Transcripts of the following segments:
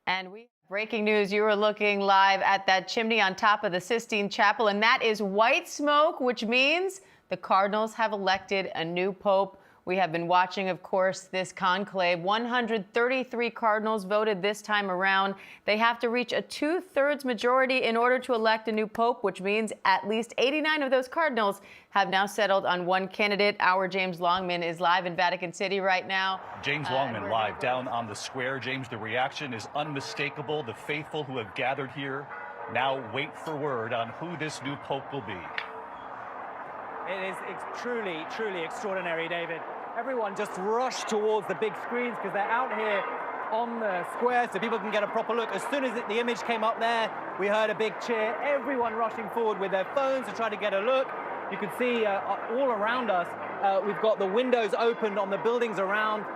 And breaking news, you are looking live at that chimney on top of the Sistine Chapel, and that is white smoke, which means the Cardinals have elected a new pope. We have been watching, of course, this conclave. 133 Cardinals voted this time around. They have to reach a 2/3 majority in order to elect a new pope, which means at least 89 of those Cardinals have now settled on one candidate. Our James Longman is live in Vatican City right now. James Longman live down on the square. James, the reaction is unmistakable. The faithful who have gathered here now wait for word on who this new pope will be. It's truly extraordinary, David. Everyone just rushed towards the big screens because they're out here on the square so people can get a proper look. As soon as the image came up there, we heard a big cheer. Everyone rushing forward with their phones to try to get a look. You can see all around us, we've got the windows opened on the buildings around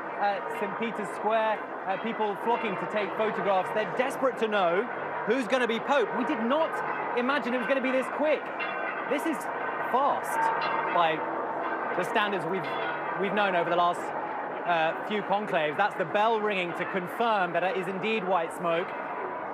St. Peter's Square. People flocking to take photographs. They're desperate to know who's going to be Pope. We did not imagine it was going to be this quick. This is fast by the standards we've known over the last few conclaves. That's the bell ringing to confirm that it is indeed white smoke.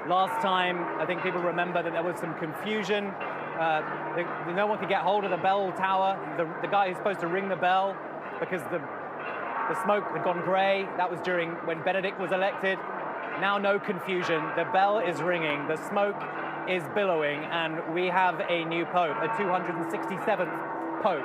Last time, I think people remember that there was some confusion. No one could get hold of the bell tower, the guy who's supposed to ring the bell, because the smoke had gone grey. That was during when Benedict was elected. Now no confusion. The bell is ringing. The smoke is billowing, and we have a new pope, a 267th pope.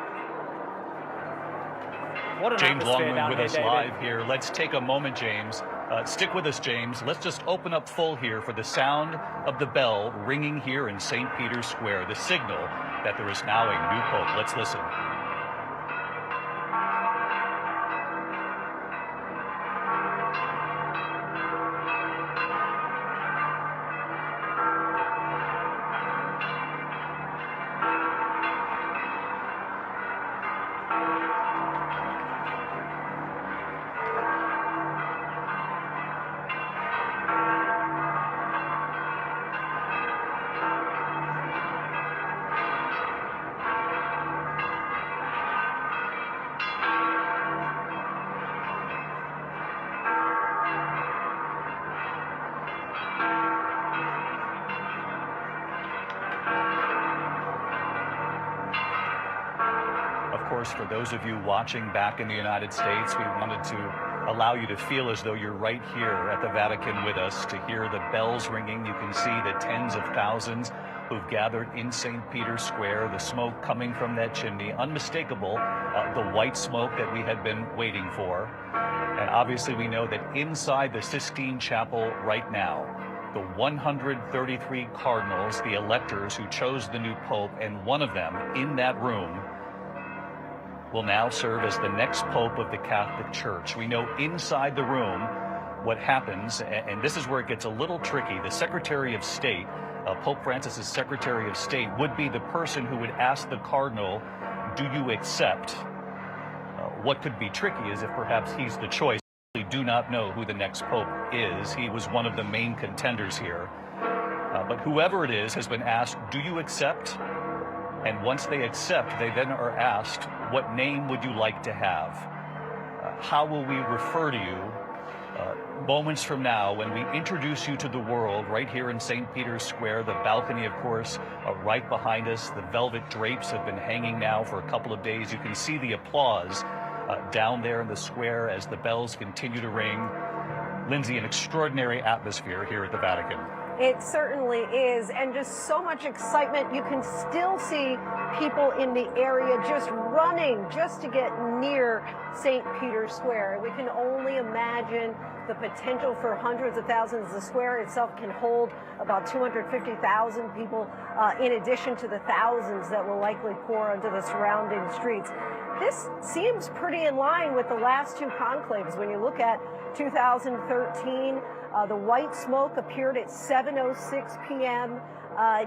What an James atmosphere Longman down with here, us David. live here. Let's take a moment, James. Stick with us, James. Let's just open up full here for the sound of the bell ringing here in St. Peter's Square, the signal that there is now a new pope. Let's listen. Of course, for those of you watching back in the United States, we wanted to allow you to feel as though you're right here at the Vatican with us, to hear the bells ringing. You can see the tens of thousands who've gathered in St. Peter's Square, the smoke coming from that chimney, unmistakable, the white smoke that we had been waiting for. And obviously we know that inside the Sistine Chapel right now, the 133 cardinals, the electors who chose the new pope, and one of them in that room will now serve as the next pope of the Catholic Church. We know inside the room what happens, and this is where it gets a little tricky. The Secretary of State, Pope Francis's Secretary of State, would be the person who would ask the cardinal, do you accept? What could be tricky is if perhaps he's the choice. We do not know who the next pope is. He was one of the main contenders here. But whoever it is has been asked, do you accept? And once they accept, they then are asked, what name would you like to have? How will we refer to you moments from now when we introduce you to the world right here in St. Peter's Square? The balcony, of course, right behind us. The velvet drapes have been hanging now for a couple of days. You can see the applause down there in the square as the bells continue to ring. Lindsay, an extraordinary atmosphere here at the Vatican. It certainly is, and just so much excitement. You can still see people in the area just running just to get near St. Peter's Square. We can only imagine the potential for hundreds of thousands. The square itself can hold about 250,000 people, in addition to the thousands that will likely pour onto the surrounding streets. This seems pretty in line with the last two conclaves. When you look at 2013, the white smoke appeared at 7:06 p.m.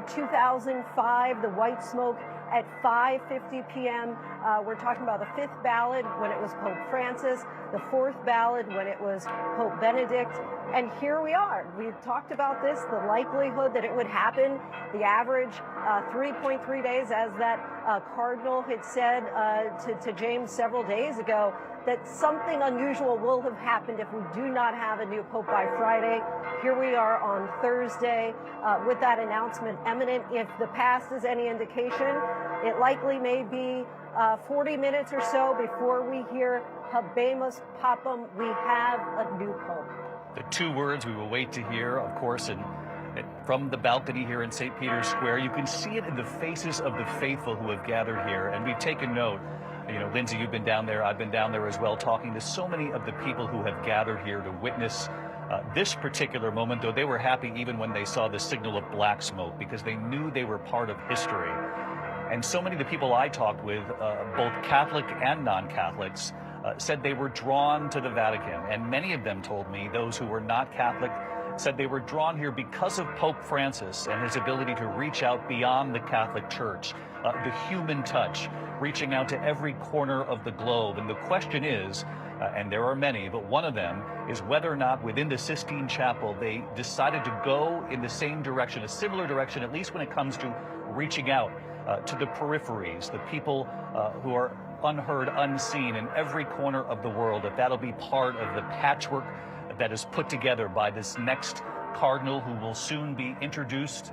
2005, the white smoke at 5:50 p.m. We're talking about the fifth ballad when it was Pope Francis, the fourth ballad when it was Pope Benedict, and here we are. We've talked about this, the likelihood that it would happen, the average 3.3 days, as that cardinal had said to James several days ago. that something unusual will have happened if we do not have a new pope by Friday. Here we are on Thursday with that announcement imminent. If the past is any indication, it likely may be 40 minutes or so before we hear Habemus Papam, we have a new pope. The two words we will wait to hear, of course, and from the balcony here in St. Peter's Square, you can see it in the faces of the faithful who have gathered here. And we've taken note. You know, Lindsay, you've been down there. I've been down there as well, talking to so many of the people who have gathered here to witness this particular moment, though they were happy even when they saw the signal of black smoke, because they knew they were part of history. And so many of the people I talked with, both Catholic and non-Catholics, said they were drawn to the Vatican. And many of them told me, those who were not Catholic, said they were drawn here because of Pope Francis and his ability to reach out beyond the Catholic Church, the human touch, reaching out to every corner of the globe. And the question is, and there are many, but one of them is whether or not within the Sistine Chapel they decided to go in the same direction, a similar direction, at least when it comes to reaching out to the peripheries, the people who are unheard, unseen in every corner of the world, if that'll be part of the patchwork that is put together by this next cardinal who will soon be introduced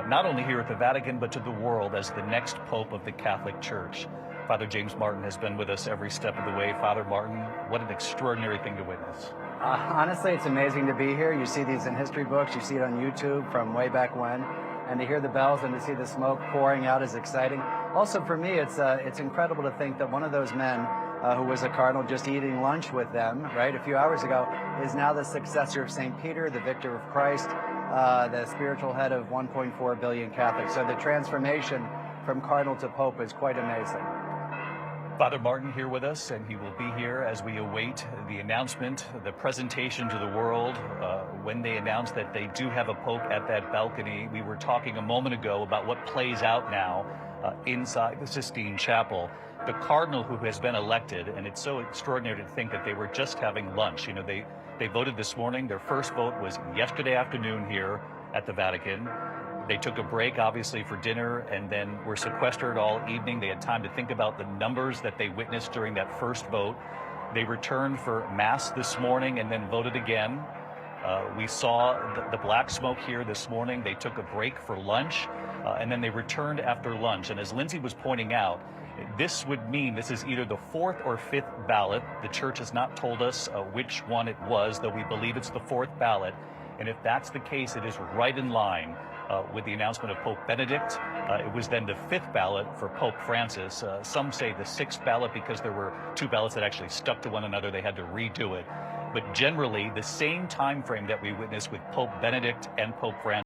not only here at the Vatican, but to the world as the next Pope of the Catholic Church. Father James Martin has been with us every step of the way. Father Martin, what an extraordinary thing to witness. Honestly, it's amazing to be here. You see these in history books, you see it on YouTube from way back when, and to hear the bells and to see the smoke pouring out is exciting. Also for me, it's incredible to think that one of those men who was a cardinal just eating lunch with them, right, a few hours ago, is now the successor of St. Peter, the victor of Christ, the spiritual head of 1.4 billion Catholics. So the transformation from cardinal to pope is quite amazing. Father Martin here with us, and he will be here as we await the announcement, the presentation to the world. When they announce that they do have a pope at that balcony, we were talking a moment ago about what plays out now inside the Sistine Chapel. The cardinal who has been elected, and it's so extraordinary to think that they were just having lunch. You know, they voted this morning. Their first vote was yesterday afternoon here at the Vatican. They took a break, obviously, for dinner, and then were sequestered all evening. They had time to think about the numbers that they witnessed during that first vote. They returned for Mass this morning and then voted again. We saw the black smoke here this morning. They took a break for lunch, and then they returned after lunch. And as Lindsay was pointing out, this would mean this is either the fourth or fifth ballot. The Church has not told us which one it was, though we believe it's the fourth ballot. And if that's the case, it is right in line with the announcement of Pope Benedict. It was then the fifth ballot for Pope Francis. Some say the sixth ballot because there were two ballots that actually stuck to one another. They had to redo it. But generally, the same time frame that we witnessed with Pope Benedict and Pope Francis.